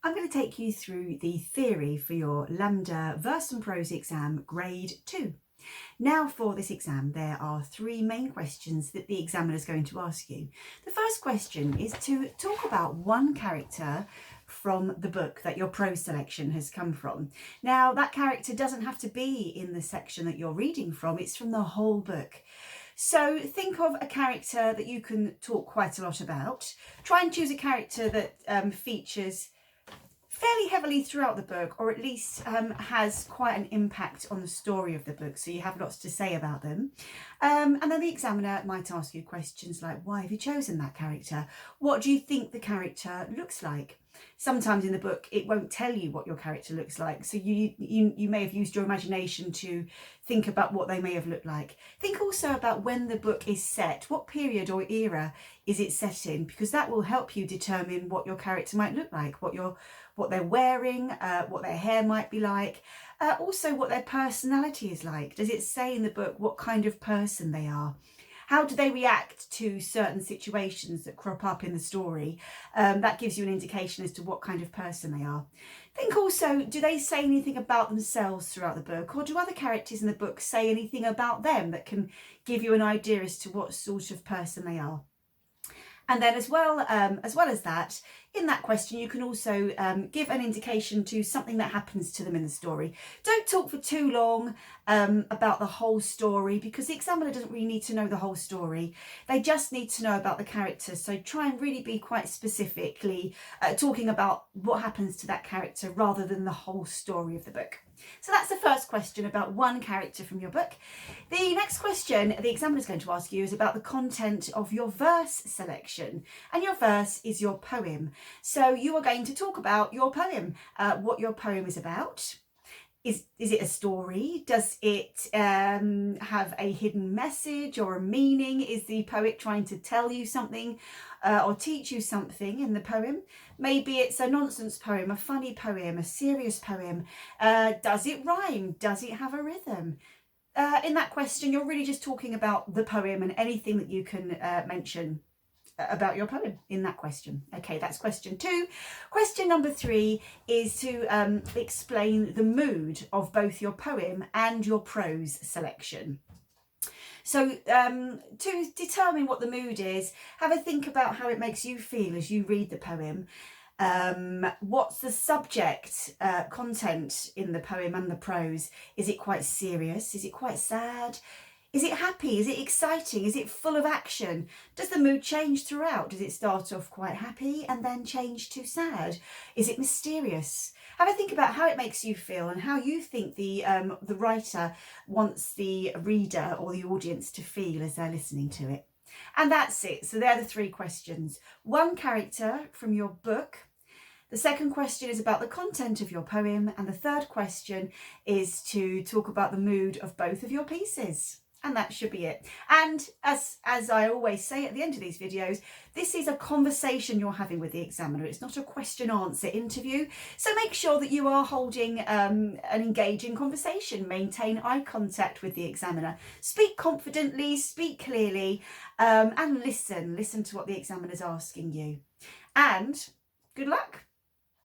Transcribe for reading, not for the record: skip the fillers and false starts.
I'm going to take you through the theory for your LAMDA Verse and Prose exam, grade 2. Now for this exam, there are three main questions that the examiner is going to ask you. The first question is to talk about one character from the book that your prose selection has come from. Now, that character doesn't have to be in the section that you're reading from, it's from the whole book. So think of a character that you can talk quite a lot about. Try and choose a character that features fairly heavily throughout the book, or at least has quite an impact on the story of the book, so you have lots to say about them. And then the examiner might ask you questions like, why have you chosen that character? What do you think the character looks like? Sometimes in the book it won't tell you what your character looks like, so you may have used your imagination to think about what they may have looked like. Think also about when the book is set, what period or era is it set in, because that will help you determine what your character might look like, what they're wearing, what their hair might be like, also what their personality is like. Does it say in the book what kind of person they are? How do they react to certain situations that crop up in the story? That gives you an indication as to what kind of person they are. Think also, do they say anything about themselves throughout the book, or do other characters in the book say anything about them that can give you an idea as to what sort of person they are? And then as well as that, in that question, you can also give an indication to something that happens to them in the story. Don't talk for too long about the whole story, because the examiner doesn't really need to know the whole story. They just need to know about the character. So try and really be quite specifically talking about what happens to that character rather than the whole story of the book. So that's the first question about one character from your book. The next question the examiner is going to ask you is about the content of your verse selection. And your verse is your poem. So you are going to talk about your poem, what your poem is about. Is it a story? Does it have a hidden message or a meaning? Is the poet trying to tell you something or teach you something in the poem? Maybe it's a nonsense poem, a funny poem, a serious poem. Does it rhyme? Does it have a rhythm? In that question, you're really just talking about the poem and anything that you can mention about your poem in that question. Okay, that's question 2. Question number 3 is to explain the mood of both your poem and your prose selection. So to determine what the mood is, have a think about how it makes you feel as you read the poem. What's the subject content in the poem and the prose? Is it quite serious? Is it quite sad? Is it happy? Is it exciting? Is it full of action? Does the mood change throughout? Does it start off quite happy and then change to sad? Is it mysterious? Have a think about how it makes you feel and how you think the writer wants the reader or the audience to feel as they're listening to it. And that's it. So they're the 3 questions. One character from your book. The second question is about the content of your poem. And the third question is to talk about the mood of both of your pieces. And that should be it. And as I always say at the end of these videos, this is a conversation you're having with the examiner. It's not a question-answer interview. So make sure that you are holding an engaging conversation. Maintain eye contact with the examiner. Speak confidently, speak clearly, and listen to what the examiner is asking you. And good luck.